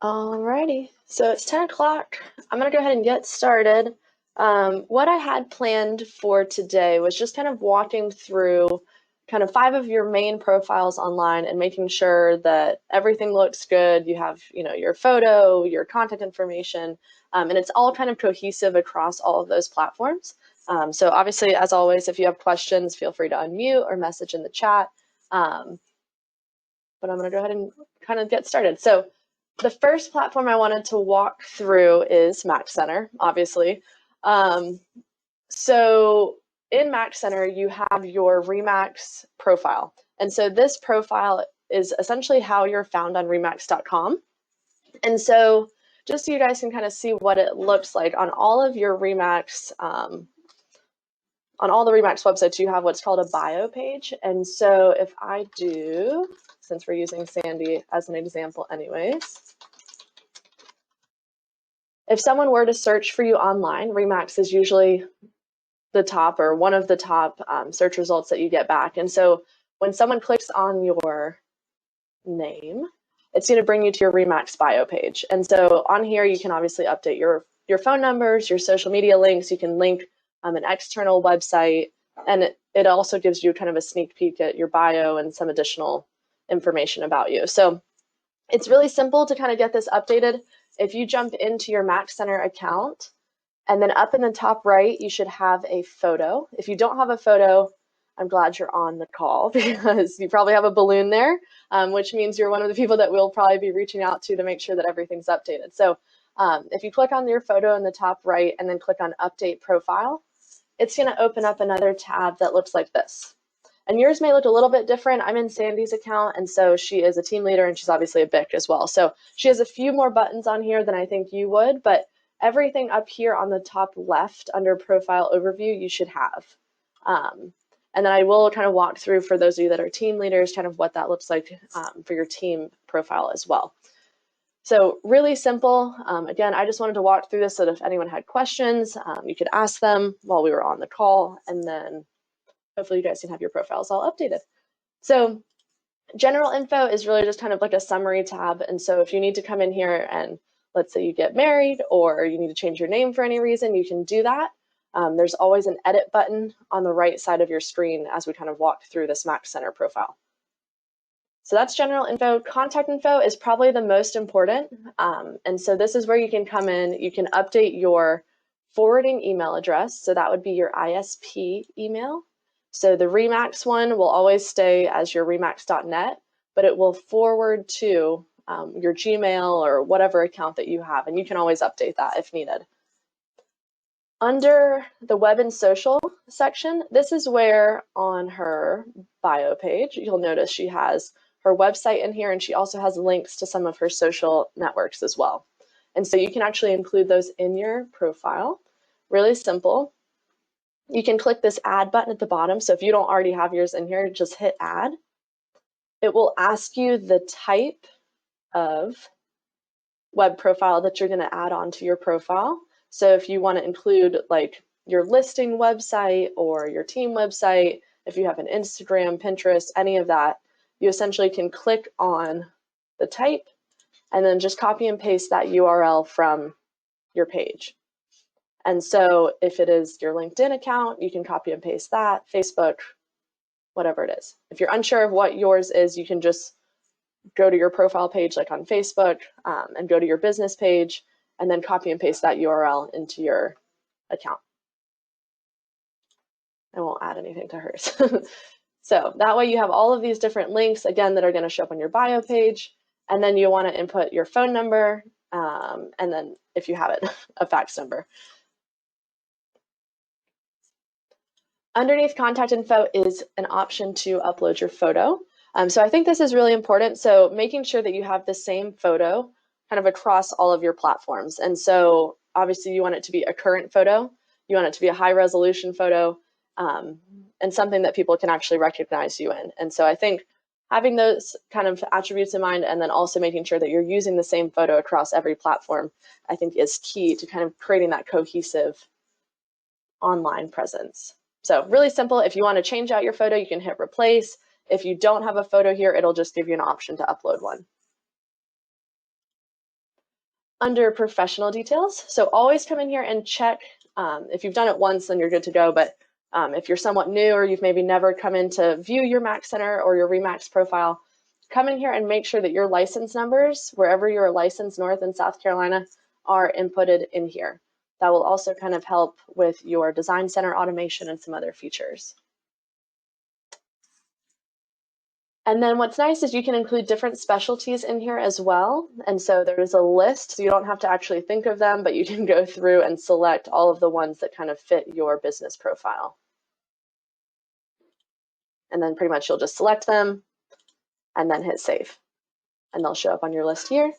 Alrighty, so it's 10 o'clock. I'm gonna go ahead and get started. What I had planned for today was just kind of walking through kind of 5 of your main profiles online and making sure that everything looks good. You have, your photo, your contact information, and it's all kind of cohesive across all of those platforms. So obviously, as always, if you have questions, feel free to unmute or message in the chat. But I'm gonna go ahead and kind of get started. So the first platform I wanted to walk through is Mac Center, obviously. So in Mac Center, you have your Remax profile. And so this profile is essentially how you're found on remax.com. And so just so you guys can kind of see what it looks like on all of your Remax, on all the Remax websites, you have what's called a bio page. And so if I do, since we're using Sandy as an example anyways, if someone were to search for you online, Remax is usually the top or one of the top search results that you get back. And so when someone clicks on your name, it's going to bring you to your Remax bio page. And so on here, you can obviously update your phone numbers, your social media links. You can link an external website, and it also gives you kind of a sneak peek at your bio and some additional information about you. So it's really simple to kind of get this updated. If you jump into your Mac Center account, and then up in the top right, you should have a photo. If you don't have a photo, I'm glad you're on the call because you probably have a balloon there, which means you're one of the people that we'll probably be reaching out to make sure that everything's updated. So if you click on your photo in the top right and then click on Update Profile, it's going to open up another tab that looks like this. And yours may look a little bit different. I'm in Sandy's account, and so she is a team leader, and she's obviously a BIC as well. So she has a few more buttons on here than I think you would, but everything up here on the top left under Profile Overview, you should have. And then I will kind of walk through, for those of you that are team leaders, kind of what that looks like for your team profile as well. So really simple. Again, I just wanted to walk through this so that if anyone had questions, you could ask them while we were on the call, and then hopefully you guys can have your profiles all updated. So general info is really just kind of like a summary tab. And so if you need to come in here and let's say you get married or you need to change your name for any reason, you can do that. There's always an edit button on the right side of your screen as we kind of walk through this Mac Center profile. So that's general info. Contact info is probably the most important. And so this is where you can come in. You can update your forwarding email address. So that would be your ISP email. So the Remax one will always stay as your remax.net, but it will forward to your Gmail or whatever account that you have. And you can always update that if needed. Under the web and social section, this is where on her bio page, you'll notice she has her website in here, and she also has links to some of her social networks as well. And so you can actually include those in your profile. Really simple. You can click this add button at the bottom. So if you don't already have yours in here, just hit add. It will ask you the type of web profile that you're going to add onto your profile. So if you want to include like your listing website or your team website, if you have an Instagram, Pinterest, any of that, you essentially can click on the type and then just copy and paste that URL from your page. And so if it is your LinkedIn account, you can copy and paste that, Facebook, whatever it is. If you're unsure of what yours is, you can just go to your profile page like on Facebook and go to your business page and then copy and paste that URL into your account. I won't add anything to hers. So that way you have all of these different links, again, that are going to show up on your bio page. And then you want to input your phone number, and then if you have it, a fax number. Underneath contact info is an option to upload your photo. So I think this is really important. So making sure that you have the same photo kind of across all of your platforms. And so obviously you want it to be a current photo. You want it to be a high resolution photo, and something that people can actually recognize you in. And so I think having those kind of attributes in mind, and then also making sure that you're using the same photo across every platform, I think is key to kind of creating that cohesive online presence. So really simple. If you want to change out your photo, you can hit replace. If you don't have a photo here, it'll just give you an option to upload one. under professional details. So always come in here and check. If you've done it once, then you're good to go. But if you're somewhat new or you've maybe never come in to view your Max Center or your Remax profile, come in here and make sure that your license numbers, wherever you're licensed, North and South Carolina, are inputted in here. That will also kind of help with your design center automation and some other features. And then what's nice is you can include different specialties in here as well. And so there's a list, so you don't have to actually think of them, but you can go through and select all of the ones that kind of fit your business profile. And then pretty much you'll just select them and then hit save. And they'll show up on your list here.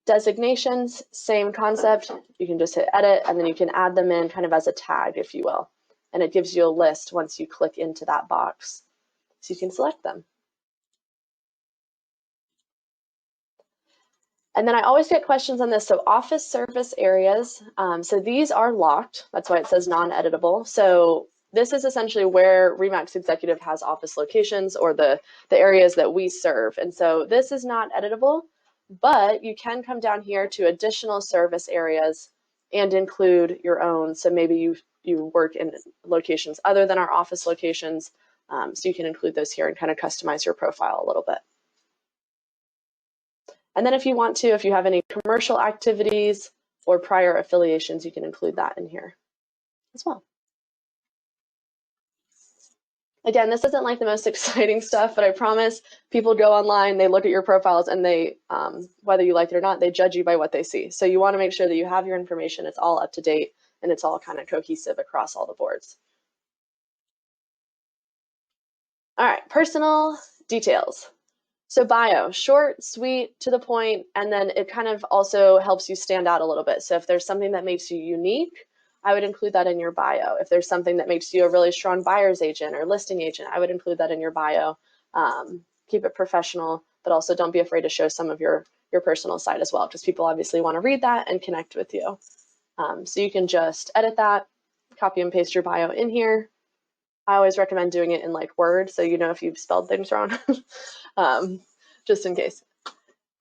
Designations, same concept. You can just hit edit and then you can add them in kind of as a tag, if you will. And it gives you a list once you click into that box. So you can select them. And then I always get questions on this. So office service areas, so these are locked. That's why it says non-editable. So this is essentially where Remax Executive has office locations or the areas that we serve. And so this is not editable, but you can come down here to additional service areas and include your own. So maybe you work in locations other than our office locations. So you can include those here and kind of customize your profile a little bit. And then if you want to, if you have any commercial activities or prior affiliations, you can include that in here as well. Again, this isn't like the most exciting stuff, but I promise people go online, they look at your profiles, and they, whether you like it or not, they judge you by what they see. So you want to make sure that you have your information, it's all up to date, and it's all kind of cohesive across all the boards. All right, personal details. So bio, short, sweet, to the point, and then it kind of also helps you stand out a little bit. So if there's something that makes you unique, I would include that in your bio. If there's something that makes you a really strong buyer's agent or listing agent, I would include that in your bio. Keep it professional, but also don't be afraid to show some of your personal side as well, because people obviously want to read that and connect with you. So you can just edit that, copy and paste your bio in here. I always recommend doing it in like Word, so you know if you've spelled things wrong, just in case.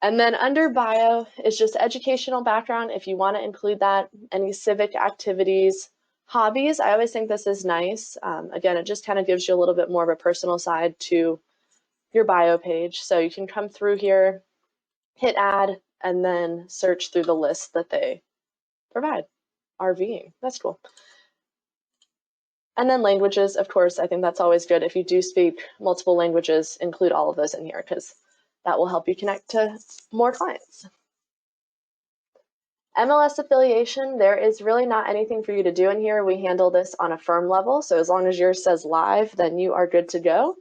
And then under bio is just educational background, if you want to include that, any civic activities, hobbies. I always think this is nice. Again, it just kind of gives you a little bit more of a personal side to your bio page. So you can come through here, hit add, and then search through the list that they provide. RVing, that's cool. And then languages, of course, I think that's always good. If you do speak multiple languages, include all of those in here because that will help you connect to more clients. MLS affiliation, there is really not anything for you to do in here. We handle this on a firm level. So as long as yours says live, then you are good to go.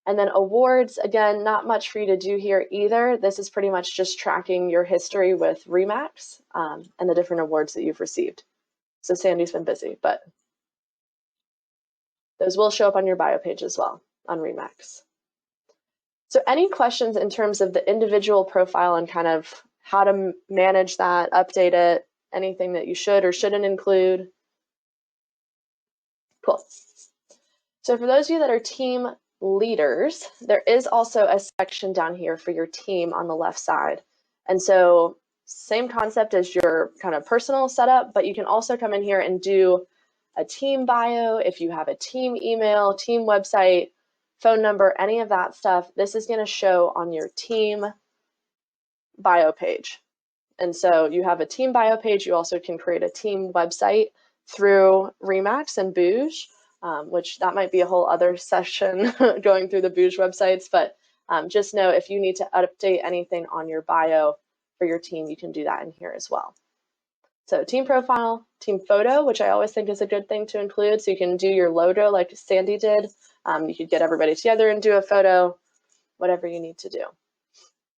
And then awards, again, not much for you to do here either. This is pretty much just tracking your history with Remax and the different awards that you've received. So Sandy's been busy, but those will show up on your bio page as well on Remax. So any questions in terms of the individual profile and kind of how to manage that, update it, anything that you should or shouldn't include? Cool. So for those of you that are team leaders, there is also a section down here for your team on the left side. And so same concept as your kind of personal setup, but you can also come in here and do a team bio, if you have a team email, team website, phone number, any of that stuff, this is going to show on your team bio page. And so you have a team bio page. You also can create a team website through Remax and Booge, which that might be a whole other session going through the Booge websites. But just know if you need to update anything on your bio for your team, you can do that in here as well. So team profile, team photo, which I always think is a good thing to include. So you can do your logo like Sandy did. You could get everybody together and do a photo, whatever you need to do.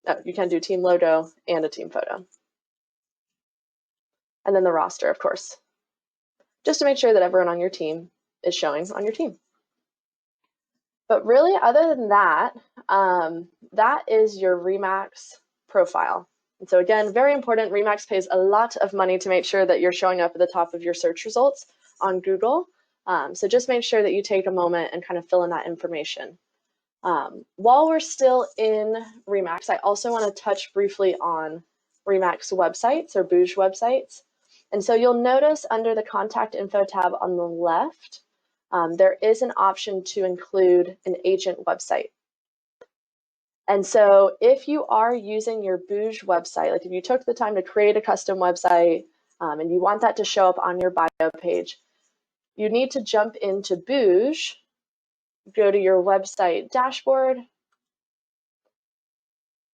Oh, you can do team logo and a team photo. And then the roster, of course, just to make sure that everyone on your team is showing on your team. But really, other than that, that is your Remax profile. And so again, very important, Remax pays a lot of money to make sure that you're showing up at the top of your search results on Google. So just make sure that you take a moment and kind of fill in that information. While we're still in Remax, I also want to touch briefly on Remax websites or Booge websites. And so you'll notice under the contact info tab on the left, there is an option to include an agent website. And so if you are using your Booge website, like if you took the time to create a custom website and you want that to show up on your bio page, you need to jump into Booge, go to your website dashboard,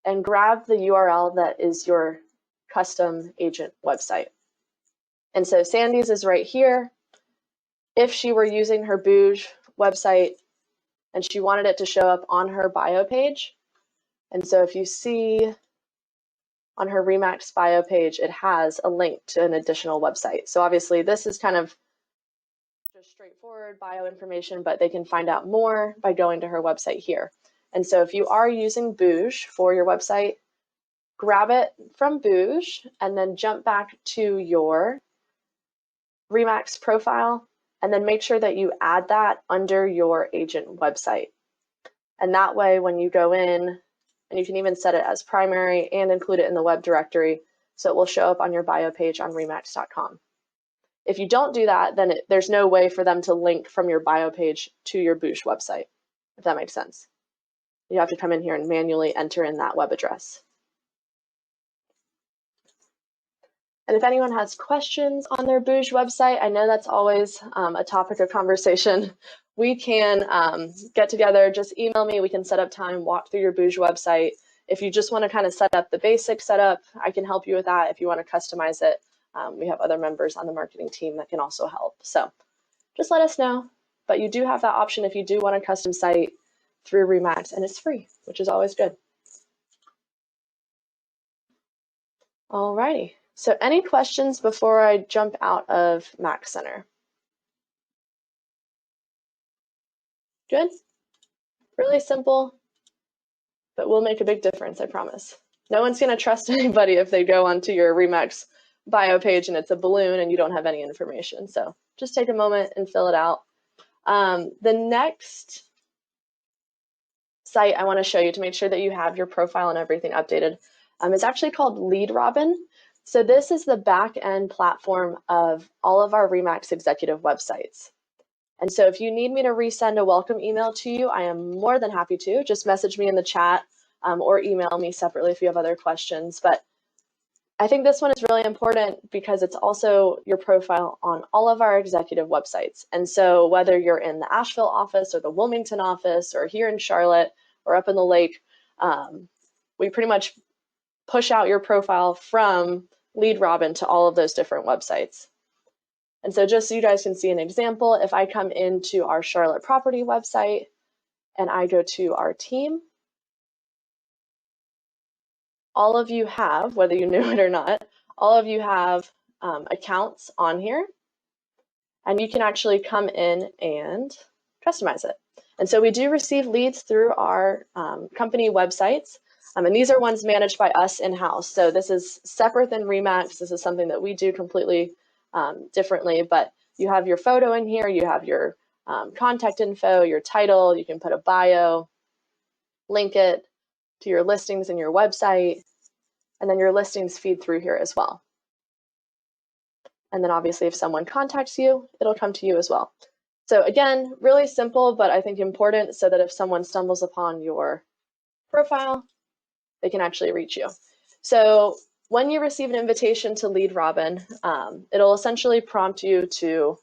and grab the URL that is your custom agent website. And so Sandy's is right here. If she were using her Booge website and she wanted it to show up on her bio page, and so if you see on her Remax bio page, it has a link to an additional website. So obviously this is kind of just straightforward bio information, but they can find out more by going to her website here. And so if you are using Booge for your website, grab it from Booge and then jump back to your Remax profile and then make sure that you add that under your agent website. And that way, when you go in, and you can even set it as primary and include it in the web directory, so it will show up on your bio page on remax.com. If you don't do that, then there's no way for them to link from your bio page to your Booge website, if that makes sense. You have to come in here and manually enter in that web address. And if anyone has questions on their Booge website, I know that's always a topic of conversation. We can get together, just email me, we can set up time, walk through your Booge website. If you just want to kind of set up the basic setup, I can help you with that. If you want to customize it, we have other members on the marketing team that can also help. So just let us know. But you do have that option if you do want a custom site through Remax, and it's free, which is always good. Alrighty. So any questions before I jump out of Max Center? Good? Really simple, but will make a big difference, I promise. No one's going to trust anybody if they go onto your Remax bio page and it's a balloon and you don't have any information. So just take a moment and fill it out. The next site I want to show you to make sure that you have your profile and everything updated is actually called LeadRobin. So this is the back-end platform of all of our Remax executive websites. And so if you need me to resend a welcome email to you, I am more than happy to. Just message me in the chat or email me separately if you have other questions. But I think this one is really important because it's also your profile on all of our executive websites. And so whether you're in the Asheville office or the Wilmington office or here in Charlotte or up in the lake, we pretty much push out your profile from LeadRobin to all of those different websites. And so just so you guys can see an example, if I come into our Charlotte property website and I go to our team, all of you have, whether you knew it or not, all of you have accounts on here, and you can actually come in and customize it. And so we do receive leads through our company websites, and these are ones managed by us in-house. So this is separate than Remax. This is something that we do completely differently, but you have your photo in here, you have your contact info, your title, you can put a bio, link it to your listings in your website, and then your listings feed through here as well. And then obviously if someone contacts you, it'll come to you as well. So again, really simple, but I think important so that if someone stumbles upon your profile, they can actually reach you. So when you receive an invitation to LeadRobin, it'll essentially prompt you to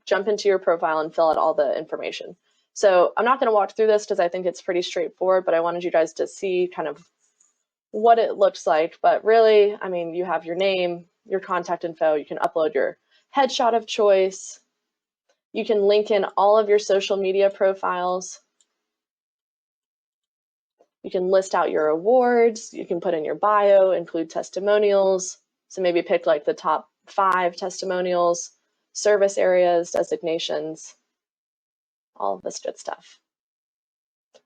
jump into your profile and fill out all the information. So I'm not going to walk through this because I think it's pretty straightforward, but I wanted you guys to see kind of what it looks like. But really, I mean, you have your name, your contact info, you can upload your headshot of choice, you can link in all of your social media profiles, you can list out your awards, you can put in your bio, include testimonials, so maybe pick like the top 5 testimonials, service areas, designations, all of this good stuff.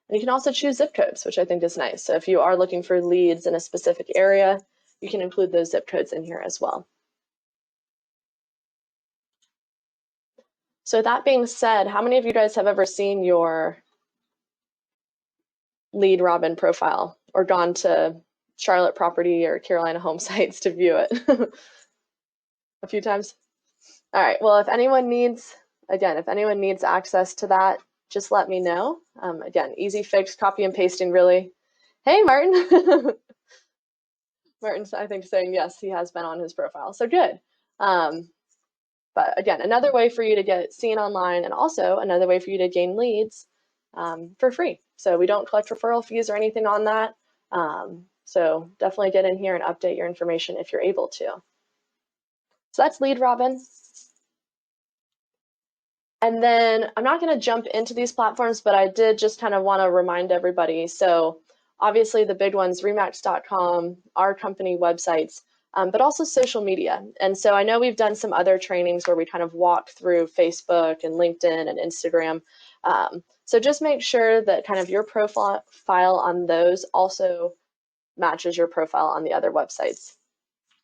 And you can also choose zip codes, which I think is nice. So if you are looking for leads in a specific area, you can include those zip codes in here as well. So that being said, how many of you guys have ever seen your LeadRobin profile or gone to Charlotte property or Carolina home sites to view it a few times. All right, well, if anyone needs access to that, just let me know. Again, easy fix, copy and pasting really. Hey, Martin. Martin's, I think, saying yes, he has been on his profile, so good. But again, another way for you to get seen online, and also another way for you to gain leads for free. So we don't collect referral fees or anything on that. So definitely get in here and update your information if you're able to. So that's LeadRobin. And then I'm not going to jump into these platforms, but I did just kind of want to remind everybody. So obviously the big ones, remax.com, our company websites, but also social media. And so I know we've done some other trainings where we kind of walk through Facebook and LinkedIn and Instagram. So just make sure that kind of your profile on those also matches your profile on the other websites.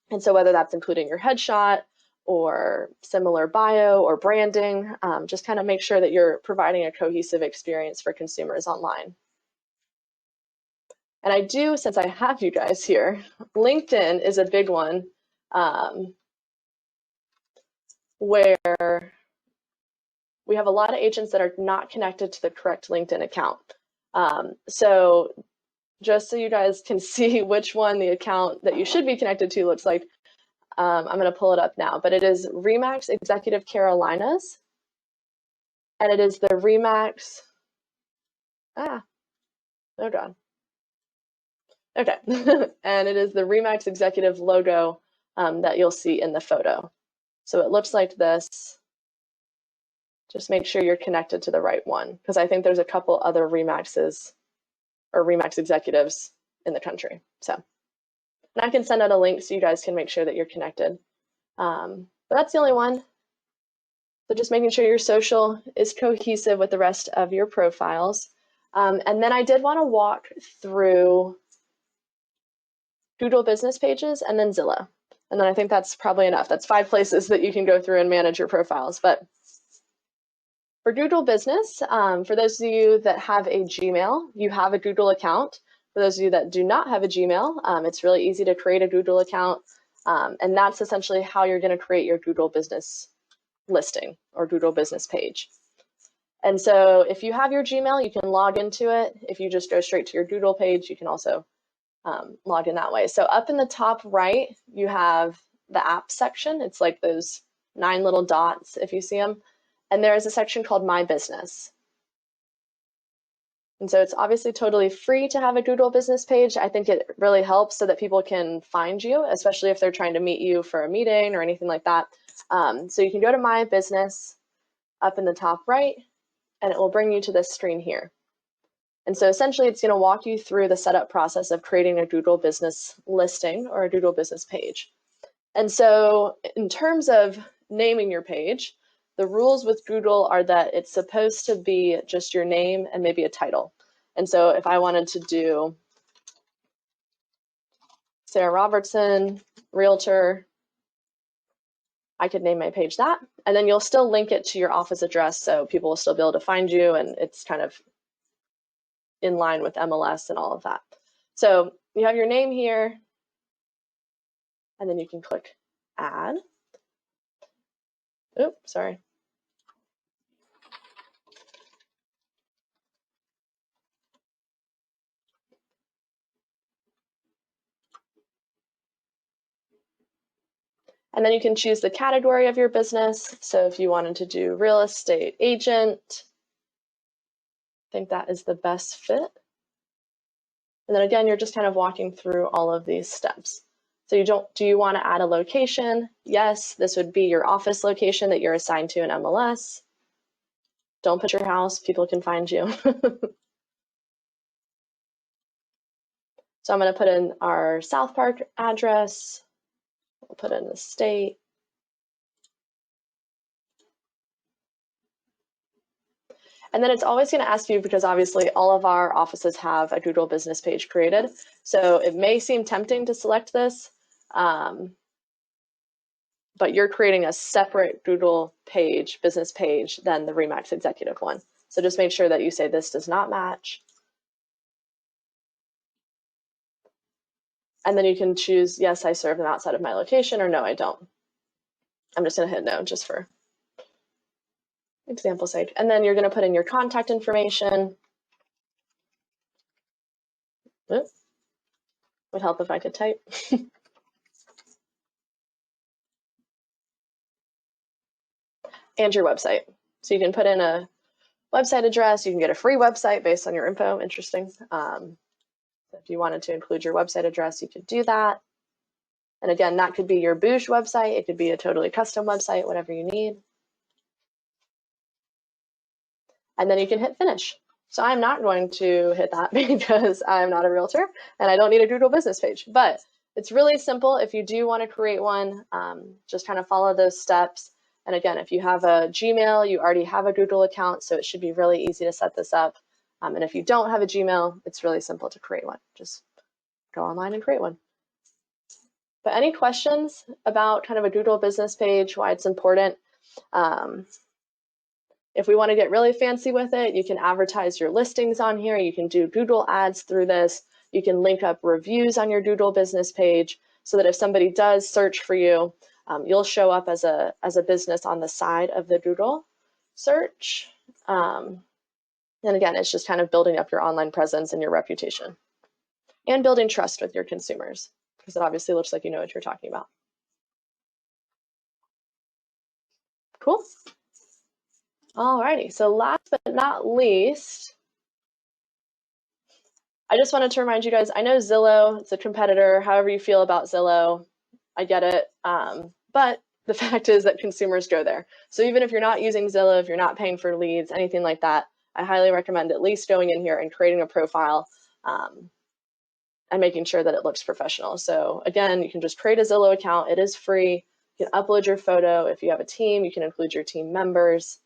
And so whether that's including your headshot or similar bio or branding, just kind of make sure that you're providing a cohesive experience for consumers online. And I do, since I have you guys here, LinkedIn is a big one where we have a lot of agents that are not connected to the correct LinkedIn account. So just so you guys can see which one the account that you should be connected to looks like, I'm going to pull it up now, but it is Remax Executive Carolinas, and it is the Remax, oh God. Okay, and it is the Remax Executive logo that you'll see in the photo. So it looks like this. Just make sure you're connected to the right one, because I think there's a couple other Remaxes or Remax executives in the country. So, and I can send out a link so you guys can make sure that you're connected. But that's the only one. So just making sure your social is cohesive with the rest of your profiles. And then I did want to walk through Google business pages and then Zillow. And then I think that's probably enough. That's 5 places that you can go through and manage your profiles. But for Google Business, for those of you that have a Gmail, you have a Google account. For those of you that do not have a Gmail, it's really easy to create a Google account. And that's essentially how you're going to create your Google Business listing or Google Business page. And so if you have your Gmail, you can log into it. If you just go straight to your Google page, you can also log in that way. So up in the top right, you have the app section. It's like those 9 little dots, if you see them. And there is a section called My Business. And so it's obviously totally free to have a Google Business page. I think it really helps so that people can find you, especially if they're trying to meet you for a meeting or anything like that. So you can go to My Business up in the top right, and it will bring you to this screen here. And so essentially it's going to walk you through the setup process of creating a Google Business listing or a Google Business page. And so in terms of naming your page, the rules with Google are that it's supposed to be just your name and maybe a title. And so if I wanted to do Sarah Robertson, Realtor, I could name my page that, and then you'll still link it to your office address so people will still be able to find you, and it's kind of in line with MLS and all of that. So you have your name here, and then you can click add. Oops, sorry. And then you can choose the category of your business. So if you wanted to do real estate agent, I think that is the best fit. And then again, you're just kind of walking through all of these steps. So do you want to add a location? Yes, this would be your office location that you're assigned to in MLS. Don't put your house, people can find you. So I'm going to put in our South Park address. We'll put in the state. And then it's always going to ask you, because obviously all of our offices have a Google business page created. So it may seem tempting to select this, but you're creating a separate Google page, business page, than the Remax Executive one. So just make sure that you say this does not match. And then you can choose, yes, I serve them outside of my location, or no, I don't. I'm just going to hit no just for example's sake. And then you're going to put in your contact information. Oops. Would help if I could type. And your website. So you can put in a website address. You can get a free website based on your info. Interesting. If you wanted to include your website address, you could do that. And again, that could be your Booge website. It could be a totally custom website, whatever you need. And then you can hit finish. So I'm not going to hit that because I'm not a realtor and I don't need a Google business page. But it's really simple. If you do want to create one, just kind of follow those steps. And again, if you have a Gmail, you already have a Google account, so it should be really easy to set this up. And if you don't have a Gmail, it's really simple to create one. Just go online and create one. But any questions about kind of a Google business page, why it's important? If we want to get really fancy with it, you can advertise your listings on here. You can do Google ads through this. You can link up reviews on your Google business page so that if somebody does search for you, you'll show up as a business on the side of the Google search. And again, it's just kind of building up your online presence and your reputation and building trust with your consumers, because it obviously looks like you know what you're talking about. Cool. Alrighty, so last but not least, I just wanted to remind you guys, I know Zillow, it's a competitor, however you feel about Zillow, I get it, but the fact is that consumers go there. So even if you're not using Zillow, if you're not paying for leads, anything like that, I highly recommend at least going in here and creating a profile and making sure that it looks professional. So again, you can just create a Zillow account, it is free, you can upload your photo. If you have a team, you can include your team members.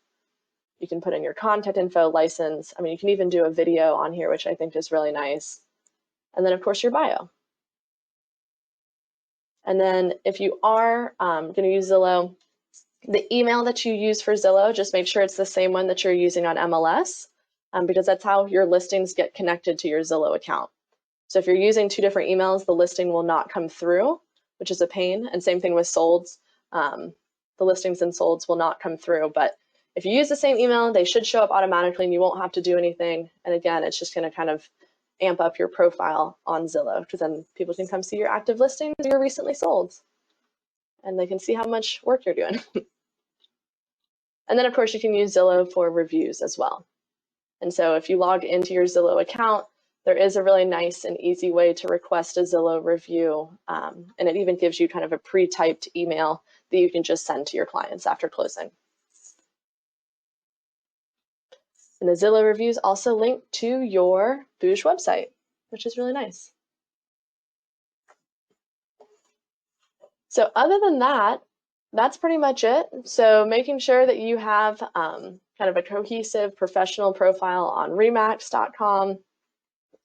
You can put in your contact info, license. I mean, you can even do a video on here, which I think is really nice. And then, of course, your bio. And then if you are going to use Zillow, the email that you use for Zillow, just make sure it's the same one that you're using on MLS, because that's how your listings get connected to your Zillow account. So if you're using two different emails, the listing will not come through, which is a pain. And same thing with solds. The listings and solds will not come through, but if you use the same email, they should show up automatically and you won't have to do anything. And again, it's just going to kind of amp up your profile on Zillow, because then people can come see your active listings or your recently sold, and they can see how much work you're doing. And then, of course, you can use Zillow for reviews as well. And so if you log into your Zillow account, there is a really nice and easy way to request a Zillow review. And it even gives you kind of a pre-typed email that you can just send to your clients after closing. And the Zillow reviews also link to your Booge website, which is really nice. So other than that, that's pretty much it. So making sure that you have kind of a cohesive professional profile on remax.com,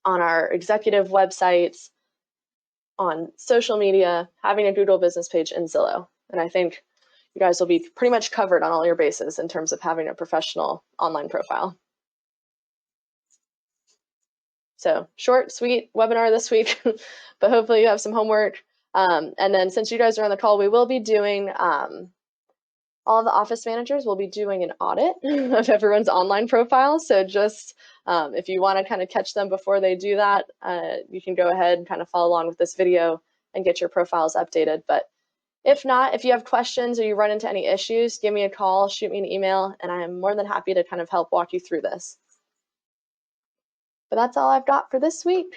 on our executive websites, on social media, having a Google business page, and Zillow. And I think you guys will be pretty much covered on all your bases in terms of having a professional online profile. So short, sweet webinar this week, but hopefully you have some homework. And then since you guys are on the call, we will be doing, all the office managers will be doing an audit of everyone's online profile. So just if you want to kind of catch them before they do that, you can go ahead and kind of follow along with this video and get your profiles updated. But if not, if you have questions or you run into any issues, give me a call, shoot me an email, and I am more than happy to kind of help walk you through this. But that's all I've got for this week.